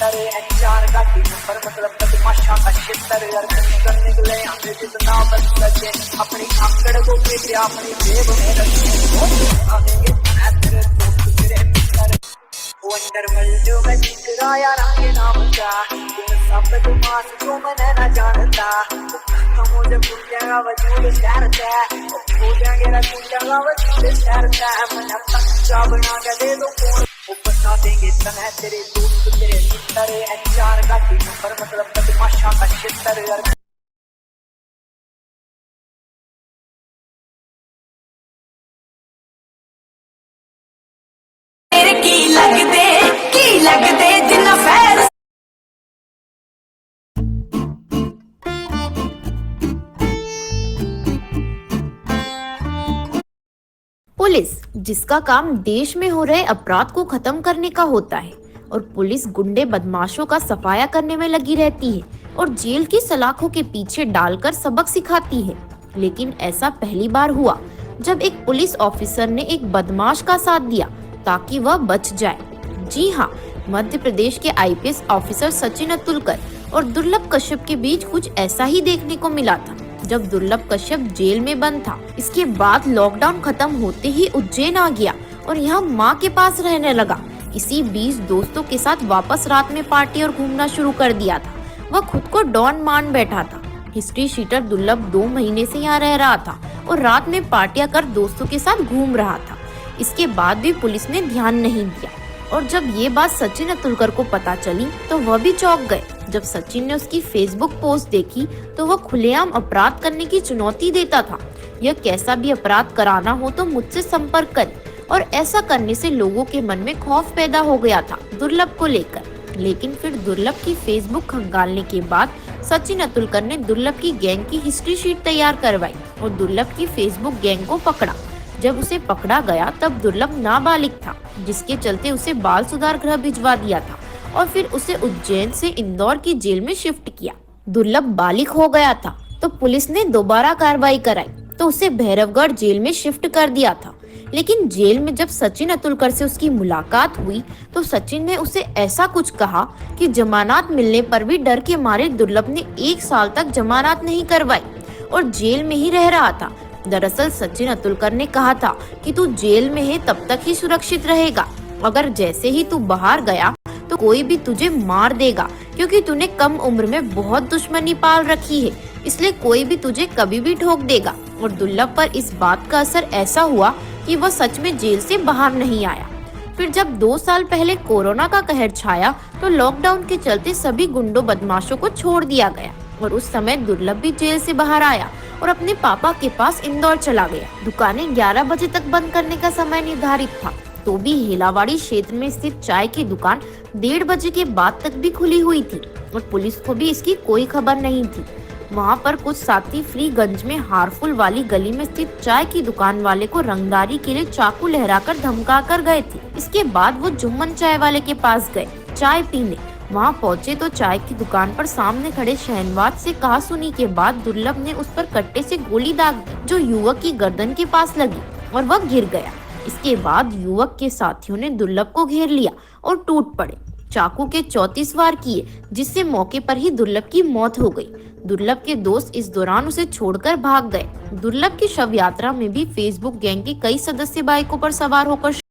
छितर HR का team पर मतलब बदमाशा का छितर यार कर निकले हमें जितना बच सके अपनी आंकड़ को के अपनी जेब में रखे आगे तेरे दोस्त तेरे मित्र वंडरवर्ल्ड जो मैं जिक्राया रंगे नाम का तुम सब बदमाश जो मैंने ना जानता मुझे पूछेगा वजूद शहरता हो जाएंगे ना पूछेगा वजूद शहरता मैं अच्छा बना के दे दो वो बता देंगे तन्हे तेरे दोस्त तेरे मित्र एचआर का टीम पर मतलब बदमाशा का छितर यार की लगदे जिन्ना फैर पुलिस जिसका काम देश में हो रहे अपराध को खत्म करने का होता है और पुलिस गुंडे बदमाशों का सफाया करने में लगी रहती है और जेल की सलाखों के पीछे डालकर सबक सिखाती है। लेकिन ऐसा पहली बार हुआ जब एक पुलिस ऑफिसर ने एक बदमाश का साथ दिया ताकि वह बच जाए। जी हाँ, मध्य प्रदेश के आईपीएस ऑफिसर सचिन अतुलकर और दुर्लभ कश्यप के बीच कुछ ऐसा ही देखने को मिला था जब दुर्लभ कश्यप जेल में बंद था। इसके बाद लॉकडाउन खत्म होते ही उज्जैन आ गया और यहाँ माँ के पास रहने लगा। इसी बीच दोस्तों के साथ वापस रात में पार्टी और घूमना शुरू कर दिया था। वह खुद को डॉन मान बैठा था। हिस्ट्री शीटर दुर्लभ 2 महीने से यहाँ रह रहा था और रात में पार्टियां कर दोस्तों के साथ घूम रहा था। इसके बाद भी पुलिस ने ध्यान नहीं दिया और जब ये बात सचिन अतुलकर को पता चली तो वह भी चौंक गए। जब सचिन ने उसकी फेसबुक पोस्ट देखी तो वह खुलेआम अपराध करने की चुनौती देता था। यह कैसा भी अपराध कराना हो तो मुझसे संपर्क करें और ऐसा करने से लोगों के मन में खौफ पैदा हो गया था दुर्लभ को लेकर। लेकिन फिर दुर्लभ की फेसबुक खंगालने के बाद सचिन अतुलकर ने दुर्लभ की गैंग की हिस्ट्री शीट तैयार करवाई और दुर्लभ की फेसबुक गैंग को पकड़ा। जब उसे पकड़ा गया तब दुर्लभ नाबालिग था, जिसके चलते उसे बाल सुधार गृह भिजवा दिया था और फिर उसे उज्जैन से इंदौर की जेल में शिफ्ट किया। दुर्लभ बालिग हो गया था तो पुलिस ने दोबारा कार्रवाई कराई तो उसे भैरवगढ़ जेल में शिफ्ट कर दिया था। लेकिन जेल में जब सचिन अतुलकर से उसकी मुलाकात हुई तो सचिन ने उसे ऐसा कुछ कहा कि जमानत मिलने पर भी डर के मारे दुर्लभ ने 1 साल तक जमानत नहीं करवाई और जेल में ही रह रहा था। दरअसल सचिन अतुलकर ने कहा था कि तू जेल में है तब तक ही सुरक्षित रहेगा, अगर जैसे ही तू बाहर गया तो कोई भी तुझे मार देगा क्योंकि तूने कम उम्र में बहुत दुश्मनी पाल रखी है, इसलिए कोई भी तुझे कभी भी ठोक देगा। और दुर्लभ पर इस बात का असर ऐसा हुआ कि वह सच में जेल से बाहर नहीं आया। फिर जब 2 साल पहले कोरोना का कहर छाया तो लॉकडाउन के चलते सभी गुंडों बदमाशों को छोड़ दिया गया और उस समय दुर्लभ भी जेल से बाहर आया और अपने पापा के पास इंदौर चला गया। दुकानें 11 बजे तक बंद करने का समय निर्धारित था तो भी हेलावाड़ी क्षेत्र में स्थित चाय की दुकान 1:30 बजे के बाद तक भी खुली हुई थी और पुलिस को भी इसकी कोई खबर नहीं थी। वहां पर कुछ साथी फ्रीगंज में हारफुल वाली गली में स्थित चाय की दुकान वाले को रंगदारी के लिए चाकू लहराकर धमका कर गए थे। इसके बाद वो जुम्मन चाय वाले के पास गए चाय पीने। वहां पहुंचे तो चाय की दुकान पर सामने खड़े शहनवाज से कहासुनी के बाद दुर्लभ ने उस पर कट्टे से गोली दाग दी जो युवक की गर्दन के पास लगी और वह गिर गया। इसके बाद युवक के साथियों ने दुर्लभ को घेर लिया और टूट पड़े। चाकू के 34 वार किए जिससे मौके पर ही दुर्लभ की मौत हो गई। दुर्लभ के दोस्त इस दौरान उसे छोड़कर भाग गए। दुर्लभ की शव यात्रा में भी फेसबुक गैंग के कई सदस्य बाइकों पर सवार होकर